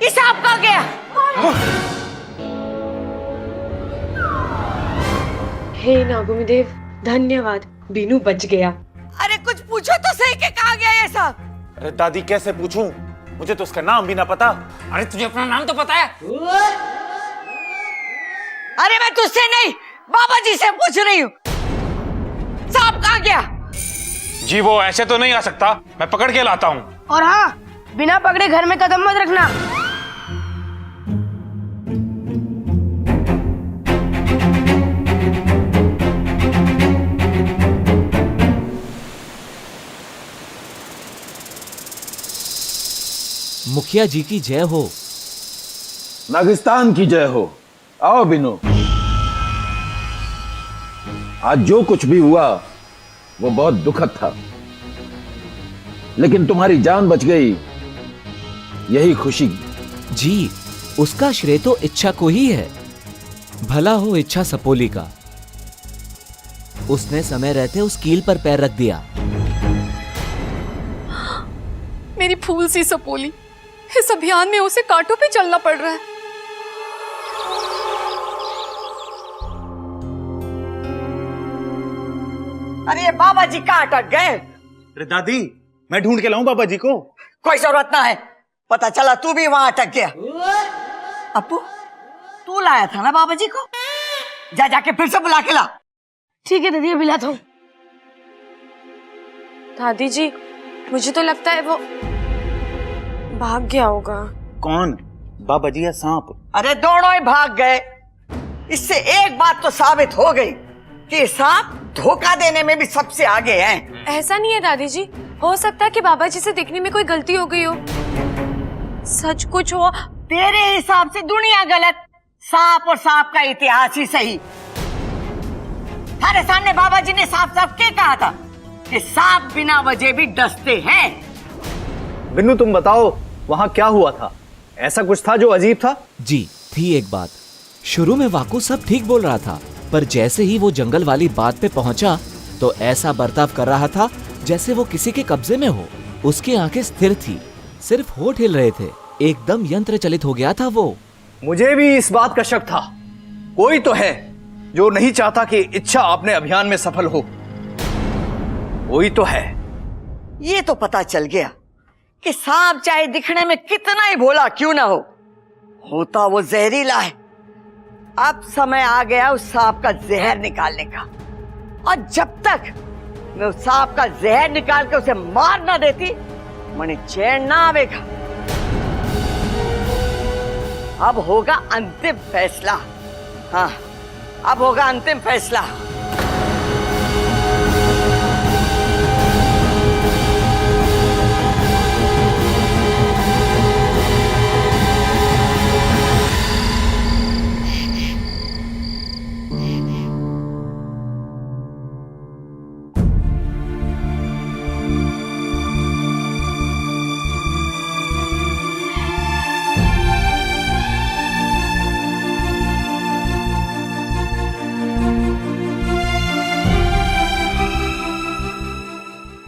ये सांप कहाँ गया? हे नागुमिदेव, धन्यवाद, बीनू बच गया। अरे कुछ पूछो तो सही कि कहाँ गया ये सांप? अरे दादी कैसे पूछूं, मुझे तो उसका नाम भी ना पता। अरे तुझे अपना नाम तो पता है? अरे मैं तुझसे नहीं, बाबा जी से पूछ रही हूँ। सांप कहाँ गया? जी वो ऐसे तो नहीं आ सकता, मैं पकड़ के लाता हूँ। और हाँ, बिना पकड़े घर में कदम मत रखना। मुखिया जी की जय हो। नागिस्तान की जय हो। आओ बिनु। आज जो कुछ भी हुआ वो बहुत दुखद था, लेकिन तुम्हारी जान बच गई, यही खुशी। जी, उसका श्रेय तो इच्छा को ही है। भला हो इच्छा सपोली का। उसने समय रहते उस कील पर पैर रख दिया। मेरी फूल सी सपोली, इस अभियान में उसे कांटों पे चलना पड़ रहा है। अरे ये बाबा जी कहाँ अटक गए? अरे दादी, मैं ढूंढ के लाऊं बाबा जी को? कोई जरूरत ना है, पता चला तू भी वहां अटक गया। अपू, तू लाया था ना बाबा जी को? जा जाके फिर से बुला के ला। ठीक है दीदी, अभी लाता हूँ। दादी जी, मुझे तो लगता है वो भाग गया होगा। कौन, बाबा जी या सांप? अरे दोनों ही भाग गए। इससे एक बात तो साबित हो गई कि सांप धोखा देने में भी सबसे आगे हैं। ऐसा नहीं है दादी जी, हो सकता है कि बाबा जी से देखने में कोई गलती हो गई हो। सच कुछ हो। तेरे हिसाब से दुनिया गलत, सांप और सांप का इतिहास ही सही। हमारे सामने बाबा जी ने साफ साफ क्या कहा था कि सांप बिना वजह भी डसते हैं। बिन्नू तुम बताओ, वहां क्या हुआ था? ऐसा कुछ था जो अजीब था? जी थी एक बात। शुरू में वाकू सब ठीक बोल रहा था, पर जैसे ही वो जंगल वाली बात पे पहुंचा तो ऐसा बर्ताव कर रहा था जैसे वो किसी के कब्जे में हो। उसकी आंखें स्थिर थी, सिर्फ होठ हिल रहे थे। एकदम यंत्र चलित हो गया था वो। मुझे भी इस बात का शक था। कोई तो है जो नहीं चाहता कि इच्छा अपने अभियान में सफल हो। कोई तो है। ये तो पता चल गया कि सांप चाहे दिखने में कितना ही भोला क्यों ना हो, होता वो जहरीला है। अब समय आ गया उस सांप का जहर निकालने का, और जब तक मैं उस सांप का जहर निकाल के उसे मार ना देती, मुझे चैन ना आवेगा। अब होगा अंतिम फैसला। हाँ, अब होगा अंतिम फैसला।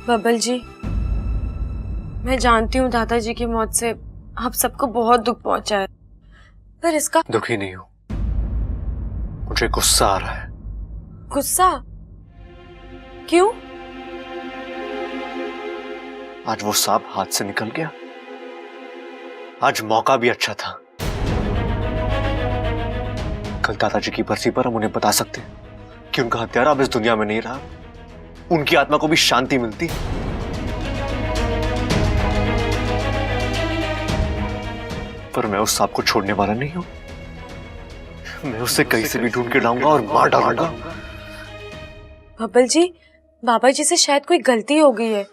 बबल जी, मैं जानती हूँ दादाजी की मौत से आप सबको बहुत दुख पहुंचा है, पर इसका दुखी नहीं हूं, मुझे गुस्सा आ रहा है। गुस्सा क्यों? आज वो सांप हाथ से निकल गया। आज मौका भी अच्छा था। कल दादाजी की बरसी पर हम उन्हें बता सकते कि उनका हत्यारा अब इस दुनिया में नहीं रहा, उनकी आत्मा को भी शांति मिलती। पर मैं उस सांप को छोड़ने वाला नहीं हूं। मैं उसे कहीं से भी ढूंढ के लाऊंगा और मार डालूंगा। बबल जी, बाबा जी से शायद कोई गलती हो गई है।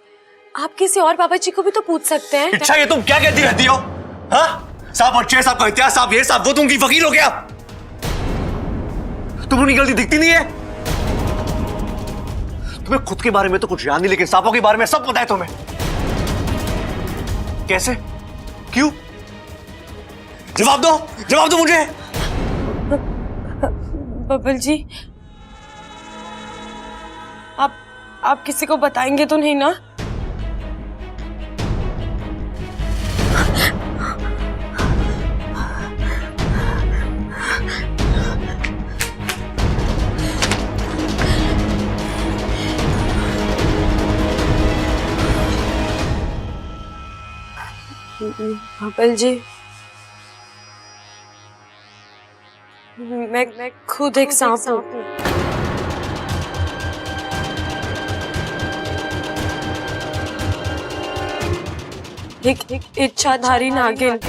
आप किसी और बाबा जी को भी तो पूछ सकते हैं। अच्छा, ये तुम क्या कहती रहती हो? हाँ, सांप और 6 सांप का इतिहास, सांप ये सांप वो, तुम की फकीर हो गया। तुम्हें उनकी गलती दिखती नहीं है? तुम्हें खुद के बारे में तो कुछ याद नहीं, लेकिन सांपों के बारे में सब पता है तुम्हें। कैसे? क्यों? जवाब दो, जवाब दो मुझे। बबल जी, आप किसी को बताएंगे तो नहीं ना? कपिल जी, मैं खुद एक सांप हूँ। एक इच्छाधारी नागिन।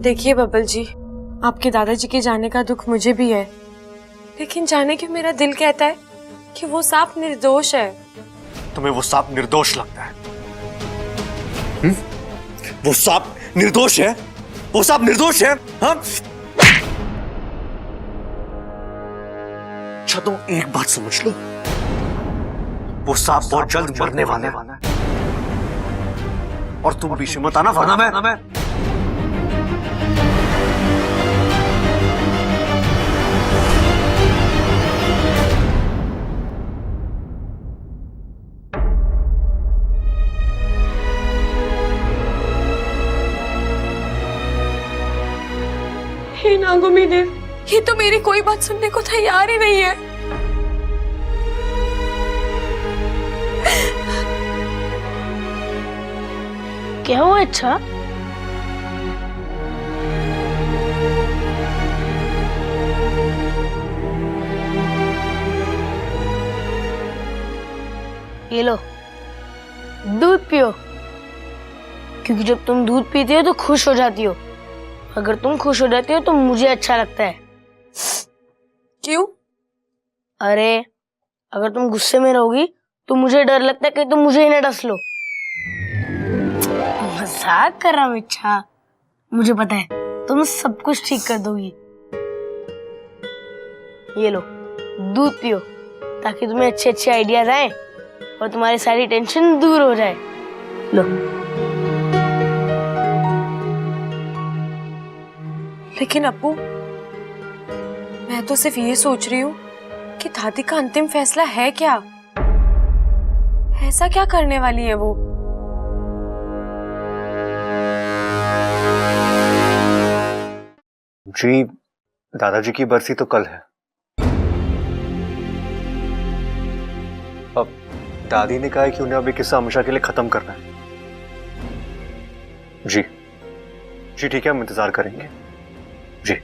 देखिए बबल जी, आपके दादाजी के जाने का दुख मुझे भी है, लेकिन जाने क्यों मेरा दिल कहता है कि वो सांप निर्दोष है। तुम्हें वो सांप निर्दोष लगता है? वो सांप निर्दोष है? वो सांप निर्दोष है? हाँ? अच्छा तुम एक बात समझ लो, वो सांप बहुत जल्द मरने वाला है और तुम पीछे मत आना, वरना मैं हे नागोमी देव, ये तो मेरी कोई बात सुनने को तैयार ही नहीं है। क्या हुआ? अच्छा ये लो, दूध पियो, क्योंकि जब तुम दूध पीते हो तो खुश हो जाती हो। अगर तुम खुश हो जाती हो तो मुझे अच्छा लगता है। क्यों? अरे अगर तुम गुस्से में रहोगी तो मुझे डर लगता है कि तुम मुझे ही ना डस लो। मजाक कर रहा हूँ इच्छा, मुझे पता है तुम सब कुछ ठीक कर दोगी। ये लो, दूध पियो, ताकि तुम्हें अच्छे अच्छे आइडियाज आए और तुम्हारी सारी टेंशन दूर हो जाए। लो। लेकिन अप्पू, मैं तो सिर्फ ये सोच रही हूँ कि दादी का अंतिम फैसला है क्या? ऐसा क्या करने वाली है वो? जी, दादाजी की बरसी तो कल है। अब दादी ने कहा है कि उन्हें अभी किस्सा हमेशा के लिए खत्म करना है। जी जी ठीक है, हम इंतजार करेंगे। जी।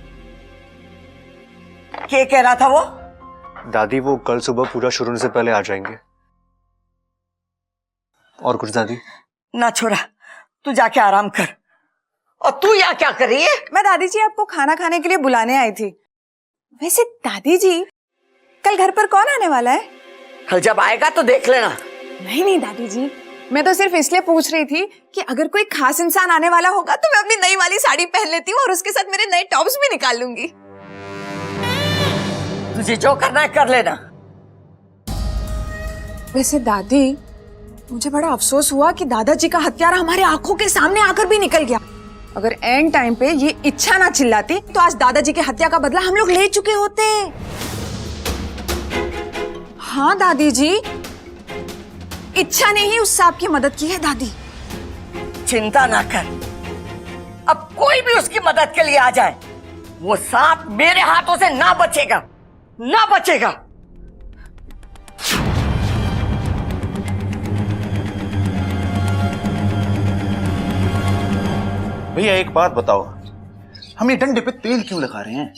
क्या कह रहा था वो? दादी वो कल सुबह पूजा शुरू होने से पहले आ जाएंगे। और कुछ दादी? ना छोरा, तू जाके आराम कर। और तू यहाँ क्या कर रही है? मैं दादी जी आपको खाना खाने के लिए बुलाने आई थी। वैसे दादी जी, कल घर पर कौन आने वाला है? कल जब आएगा तो देख लेना। नहीं नहीं दादी जी, मैं तो सिर्फ इसलिए पूछ रही थी कि अगर कोई खास इंसान आने वाला होगा तो मैं अपनी नई वाली साड़ी पहन लेती हूँ और उसके साथ मेरे नए टॉप्स भी निकाल लूंगी। तुझे जो करना है कर लेना। वैसे दादी, मुझे बड़ा अफसोस हुआ कि दादाजी का हत्यारा हमारे आंखों के सामने आकर भी निकल गया। अगर एंड टाइम पे ये इच्छा ना चिल्लाती तो आज दादाजी की हत्या का बदला हम लोग ले चुके होते। हाँ दादी जी, इच्छा ने ही उस सांप की मदद की है दादी। चिंता ना कर, अब कोई भी उसकी मदद के लिए आ जाए, वो सांप मेरे हाथों से ना बचेगा, ना बचेगा। भैया एक बात बताओ, हम ये डंडे पे तेल क्यों लगा रहे हैं?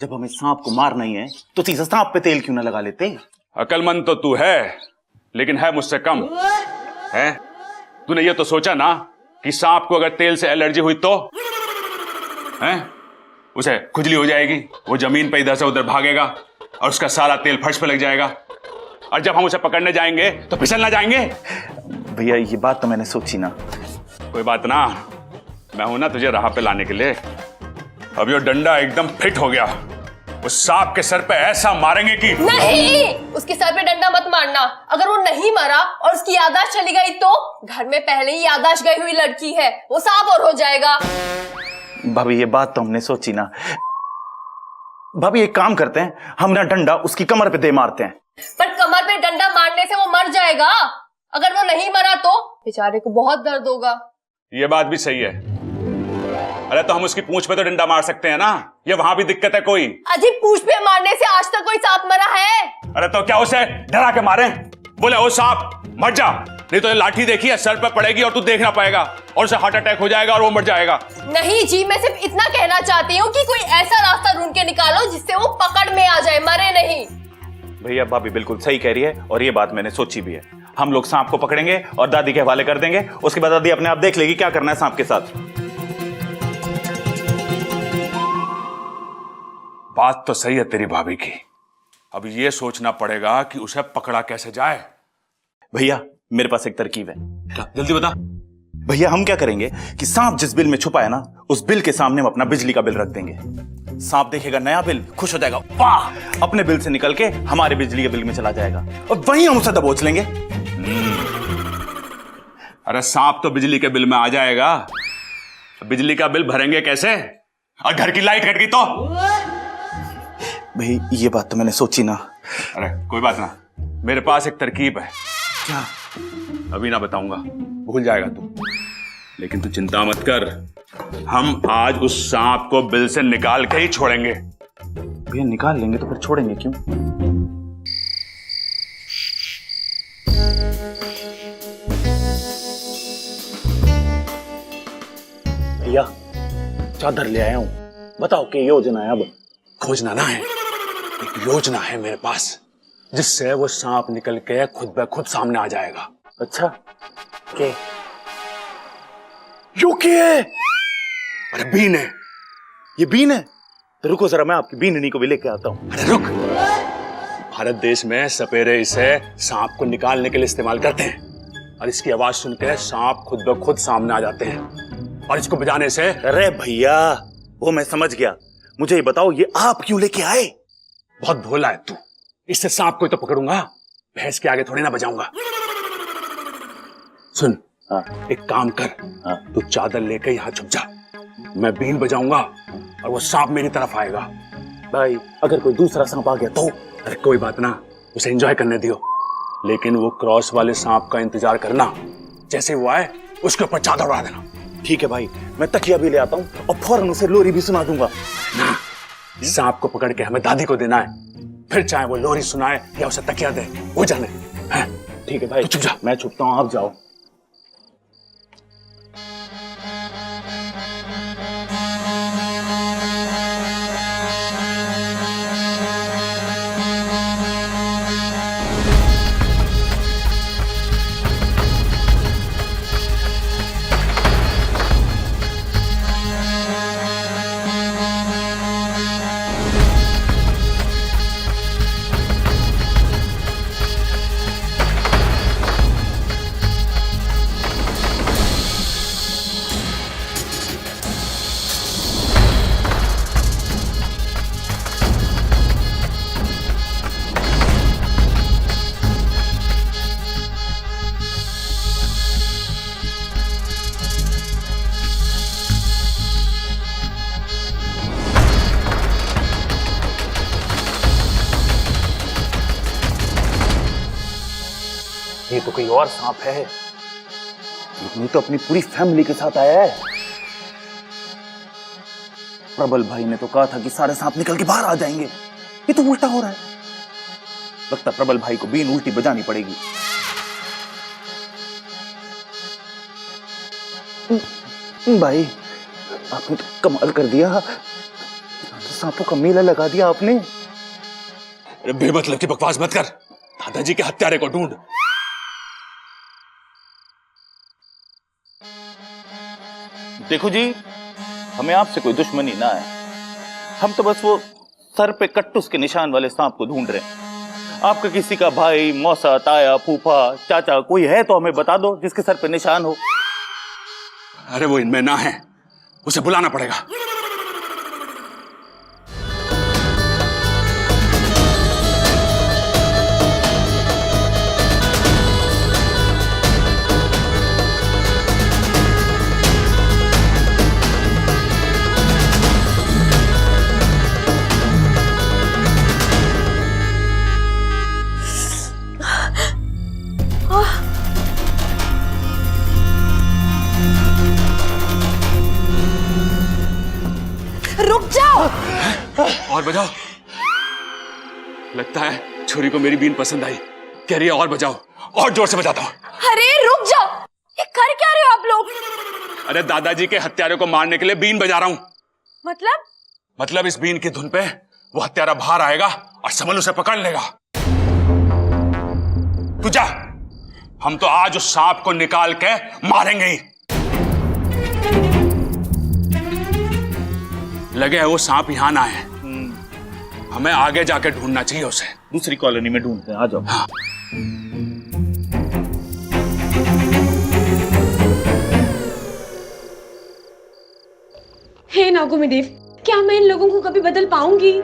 जब हमें सांप को मारना ही है तो सीधा सांप पे तेल क्यों ना लगा लेते? अकलमंद तो तू है, लेकिन है मुझसे कम। है तूने ये तो सोचा ना कि सांप को अगर तेल से एलर्जी हुई तो है उसे खुजली हो जाएगी, वो जमीन पे इधर से उधर भागेगा और उसका सारा तेल फर्श पे लग जाएगा, और जब हम उसे पकड़ने जाएंगे तो फिसल ना जाएंगे। भैया ये बात तो मैंने सोची ना। कोई बात ना, मैं हूं ना तुझे राह पे लाने के लिए। अब ये डंडा एकदम फिट हो गया, उस सांप के सर पे ऐसा मारेंगे कि नहीं, उसके सर पे डंडा मत मारना। अगर वो नहीं मरा और उसकी याददाश्त चली गई तो घर में पहले ही याददाश्त गई हुई लड़की है, वो सांप और हो जाएगा। भाभी ये बात तो हमने सोची ना। भाभी एक काम करते हैं, हम ना डंडा उसकी कमर पे दे मारते हैं। पर कमर पे डंडा मारने से वो मर जाएगा। अगर वो नहीं मरा तो बेचारे को बहुत दर्द होगा। ये बात भी सही है। अरे तो हम उसकी पूंछ पे तो डंडा मार सकते हैं ना, ये वहां भी दिक्कत है कोई? अजी पूंछ पे मारने से आज तक कोई सांप मरा है? अरे तो क्या उसे डरा के मारे? बोले ओ सांप मर जा, नहीं तो ये लाठी देखी है सर पे पड़ेगी और तू देख ना पाएगा और उसे हार्ट अटैक हो जाएगा और वो मर जाएगा। नहीं जी, मैं सिर्फ इतना कहना चाहती हूँ कि कोई ऐसा रास्ता ढूंढ के निकालो जिससे वो पकड़ में आ जाए, मरे नहीं। भैया भाभी बिल्कुल सही कह रही है और ये बात मैंने सोची भी है। हम लोग सांप को पकड़ेंगे और दादी के हवाले कर देंगे, उसके बाद दादी अपने आप देख लेगी क्या करना है सांप के साथ। बात तो सही है तेरी भाभी की, अब ये सोचना पड़ेगा कि उसे पकड़ा कैसे जाए। भैया मेरे पास एक तरकीब है। क्या? जल्दी बता। भैया हम क्या करेंगे कि सांप जिस बिल में छुपा है ना, उस बिल के सामने हम अपना बिजली का बिल रख देंगे। सांप देखेगा नया बिल, खुश हो जाएगा, वाह, अपने बिल से निकल के हमारे बिजली के बिल में चला जाएगा और वहीं हम उसे दबोच लेंगे। अरे सांप तो बिजली के बिल में आ जाएगा, बिजली का बिल भरेंगे कैसे? और घर की लाइट कट गई तो? भाई ये बात तो मैंने सोची ना। अरे कोई बात ना, मेरे पास एक तरकीब है। क्या? अभी ना बताऊंगा, भूल जाएगा तू, लेकिन तू चिंता मत कर, हम आज उस सांप को बिल से निकाल के ही छोड़ेंगे। भैया निकाल लेंगे तो फिर छोड़ेंगे क्यों? भैया चादर ले आया हूं, बताओ क्या योजना है अब? खोजना ना है, एक योजना है मेरे पास जिससे वो सांप निकल के खुद ब खुद सामने आ जाएगा। अच्छा के? यो क्या है? अरे बीन है। ये बीन है? तो रुको जरा मैं आपकी बीननी को भी लेके आता हूं। अरे रुक, भारत देश में सपेरे इसे सांप को निकालने के लिए इस्तेमाल करते हैं और इसकी आवाज सुन के सांप खुद ब खुद सामने आ जाते हैं और इसको बजाने से। अरे भैया वो मैं समझ गया, मुझे ये बताओ ये आप क्यों लेके आए? बहुत भोला है तू, इससे सांप को ही तो पकड़ूंगा, भैंस के आगे थोड़ी ना बजाऊंगा। सुन, एक काम कर, तू चादर लेके यहाँ छुप जा, मैं बीन बजाऊंगा और वो सांप मेरी तरफ आएगा। भाई अगर कोई दूसरा सांप आ गया तो? अरे कोई बात ना, उसे एंजॉय करने दियो, लेकिन वो क्रॉस वाले सांप का इंतजार करना, जैसे वो आए उसके ऊपर चादर उड़ा देना। ठीक है भाई, मैं तकिया भी ले आता हूँ और फौरन उसे लोरी भी सुना दूंगा। सांप को पकड़ के हमें दादी को देना है, फिर चाहे वो लोरी सुनाए या उसे तकिया दे, वो जाने। ठीक है भाई, चुप जा। मैं छुपता हूँ, आप जाओ। ये तो कोई और सांप है, ये तो अपनी पूरी फैमिली के साथ आया है। प्रबल भाई ने तो कहा था कि सारे सांप निकल के बाहर आ जाएंगे, ये तो उल्टा हो रहा है। लगता प्रबल भाई को बीन उल्टी बजानी पड़ेगी। भाई आपने तो कमाल कर दिया, तो सांपों का मेला लगा दिया आपने। बेमतलब की बकवास मत कर, दादाजी के हत्यारे को ढूंढ। देखो जी, हमें आपसे कोई दुश्मनी ना है, हम तो बस वो सर पे कट्टुस के निशान वाले सांप को ढूंढ रहे हैं। आपका किसी का भाई, मौसा, ताया, फूफा, चाचा कोई है तो हमें बता दो जिसके सर पे निशान हो। अरे वो इनमें ना है, उसे बुलाना पड़ेगा। रुक जाओ। और बजाओ। लगता है छोरी को मेरी बीन पसंद आई, कह रही है और बजाओ, और जोर से बजाता हूं। अरे रुक जाओ, ये कर क्या रहे हो आप लोग? अरे दादाजी के हत्यारे को मारने के लिए बीन बजा रहा हूं। मतलब इस बीन की धुन पे वो हत्यारा बाहर आएगा और समल उसे पकड़ लेगा। तू जा, हम तो आज उस सांप को निकाल के मारेंगे ही। लगे है वो सांप यहां ना है, हमें आगे जाके ढूंढना चाहिए उसे। दूसरी कॉलोनी में ढूंढते हैं, आ जाओ। हाँ। हे नागोमेदेव, क्या मैं इन लोगों को कभी बदल पाऊंगी?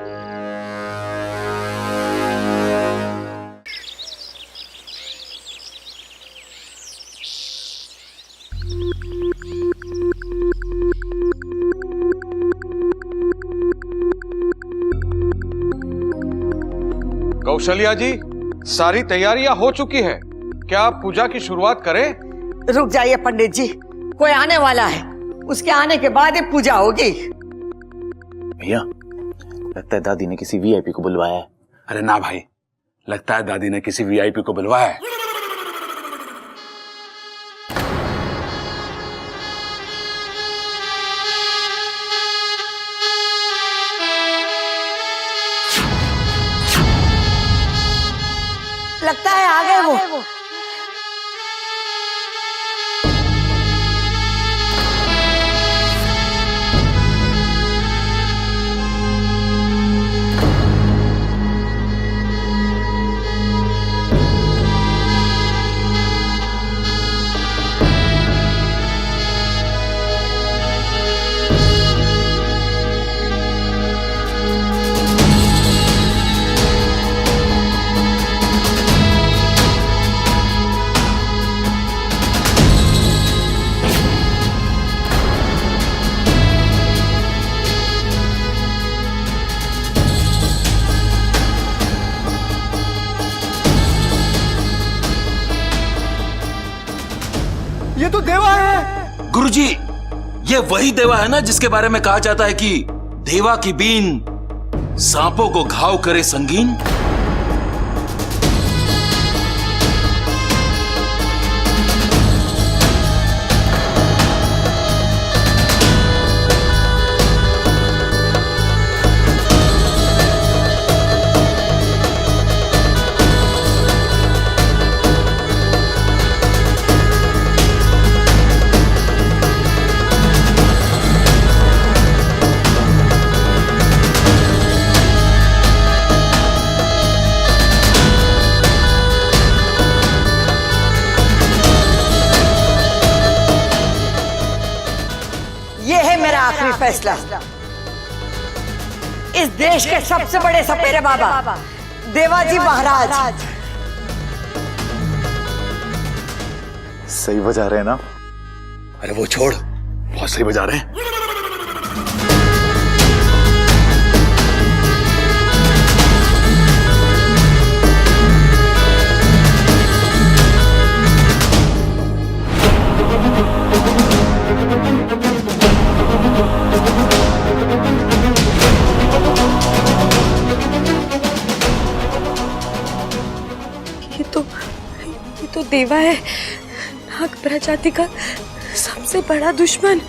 कौशल्या जी, सारी तैयारियां हो चुकी है, क्या आप पूजा की शुरुआत करें? रुक जाइए पंडित जी, कोई आने वाला है, उसके आने के बाद ही पूजा होगी। भैया, लगता है दादी ने किसी वीआईपी को बुलवाया है। अरे ना भाई, लगता है दादी ने किसी वीआईपी को बुलवाया है। लगता है आ गए वो। ये तो देवा है। गुरुजी, ये वही देवा है ना जिसके बारे में कहा जाता है कि देवा की बीन सांपों को घाव करे संगीन। ये है मेरा आखिरी फैसला। इस देश के सबसे बड़े सपेरे बाबा देवाजी महाराज सही बजा रहे हैं ना? अरे वो छोड़, बहुत सही बजा रहे हैं। ये तो देवा है, नाग प्रजाति का सबसे बड़ा दुश्मन।